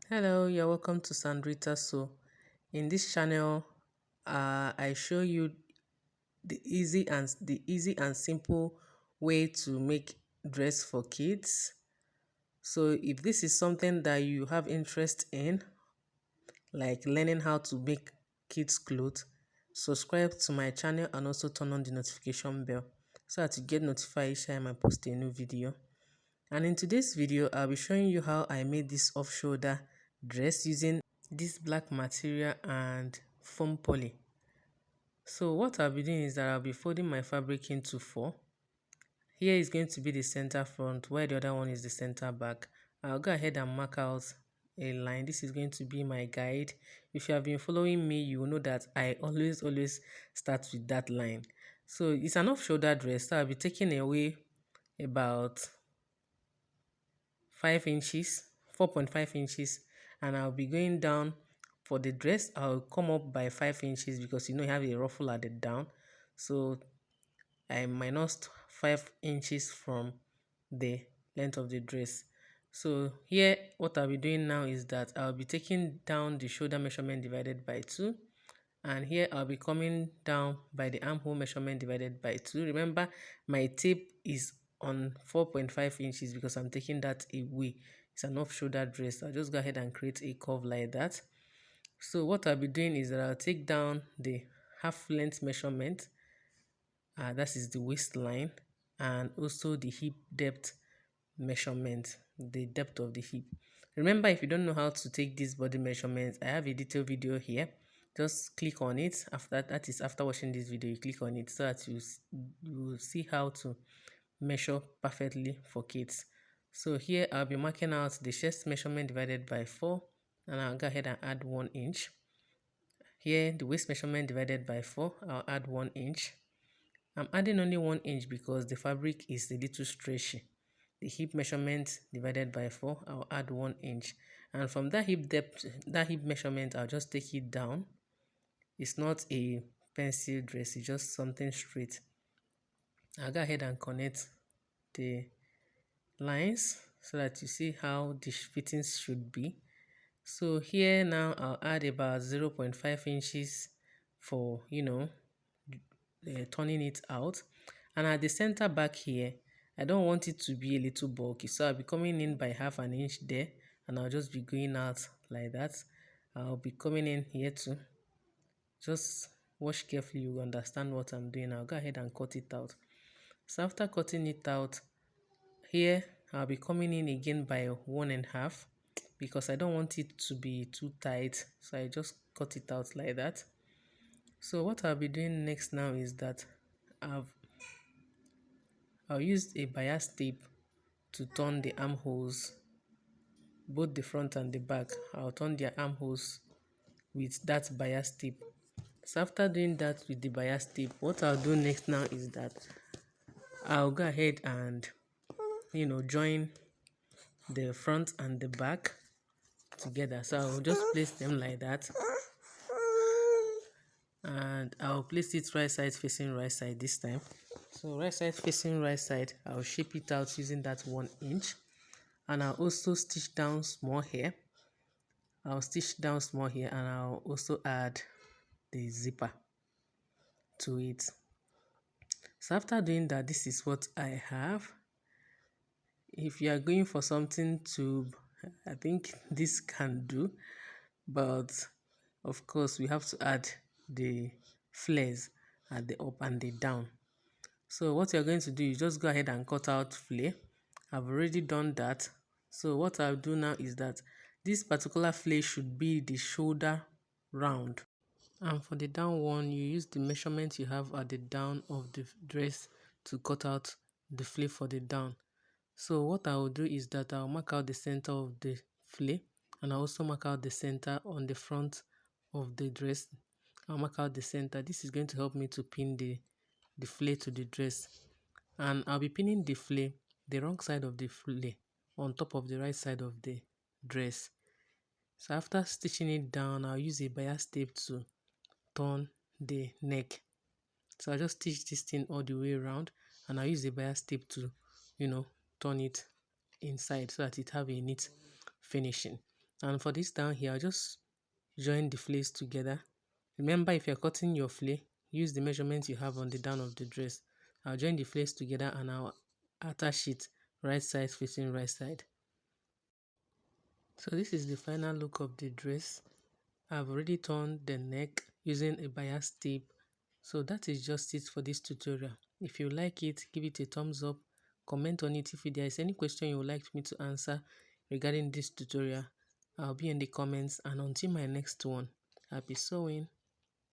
Hello, you're welcome to Sandrita. So, in this channel, I show you the easy and simple way to make dress for kids. So, if this is something that you have interest in, like learning how to make kids clothes, subscribe to my channel and also turn on the notification bell so that you get notified each time I post a new video. And in today's video, I'll be showing you how I made this off-shoulder dress using this black material and foam poly. So what I'll be doing is that I'll be folding my fabric into four. Here is going to be the center front, while the other one is the center back. I'll go ahead and mark out a line. This is going to be my guide. If you have been following me, you will know that I always start with that line. So it's an off-shoulder dress, so I'll be taking away about 5 inches, 4.5 inches, and I'll be going down for the dress. I'll come up by 5 inches because you have a ruffle at the down, so I minus 5 inches from the length of the dress. So here what I'll be doing now is that I'll be taking down the shoulder measurement divided by 2, and here I'll be coming down by the armhole measurement divided by 2. Remember, my tape is on 4.5 inches because I'm taking that away. It's an off-shoulder dress. I'll just go ahead and create a curve like that. So what I'll be doing is that I'll take down the half length measurement, that is the waistline, and also the hip depth measurement, the depth of the hip. Remember, if you don't know how to take these body measurements, I have a detailed video here. Just click on it. After watching this video, you click on it so that you will see how to measure perfectly for kids. So here I'll be marking out the chest measurement divided by 4, and I'll go ahead and add 1 inch. Here the waist measurement divided by 4, I'll add 1 inch. I'm adding only 1 inch because the fabric is a little stretchy. The hip measurement divided by 4, I'll add 1 inch. And from that hip depth, that hip measurement, I'll just take it down. It's not a pencil dress, it's just something straight. I'll go ahead and connect the lines so that you see how the fittings should be. So here now I'll add about 0.5 inches for turning it out, and at the center back here I don't want it to be a little bulky, so I'll be coming in by half an inch there, and I'll just be going out like that. I'll be coming in here too. Just watch carefully, you understand what I'm doing. I'll go ahead and cut it out. So after cutting it out, here I'll be coming in again by 1.5 because I don't want it to be too tight, so I just cut it out like that. So what I'll be doing next now is that I'll use a bias tape to turn the armholes, both the front and the back. I'll turn their armholes with that bias tape. So after doing that with the bias tape, what I'll do next now is that I'll go ahead and join the front and the back together. So I'll just place them like that, and I'll place it right side facing right side this time. So right side facing right side, I'll shape it out using that 1 inch, and I'll also stitch down small here. I'll stitch down small here, and I'll also add the zipper to it. So after doing that, this is what I have. If you are going for something to, I think this can do, but of course we have to add the flares at the up and the down. So what you're going to do is just go ahead and cut out flare. I've already done that. So what I'll do now is that this particular flare should be the shoulder round, and for the down one, you use the measurement you have at the down of the dress to cut out the flare for the down. So what I will do is that I'll mark out the center of the flare, and I'll also mark out the center on the front of the dress. I'll mark out the center. This is going to help me to pin the flare to the dress, and I'll be pinning the flare, the wrong side of the flare, on top of the right side of the dress. So after stitching it down, I'll use a bias tape to turn the neck. So I'll just stitch this thing all the way around, and I'll use a bias tape to turn it inside so that it have a neat finishing. And for this down here, I'll just join the flares together. Remember, if you're cutting your flare, use the measurements you have on the down of the dress. I'll join the flares together and I'll attach it right side facing right side. So this is the final look of the dress. I've already turned the neck using a bias tape. So that is just it for this tutorial. If you like it, give it a thumbs up, comment on it. If there is any question you would like me to answer regarding this tutorial, I'll be in the comments. And until my next one, happy sewing.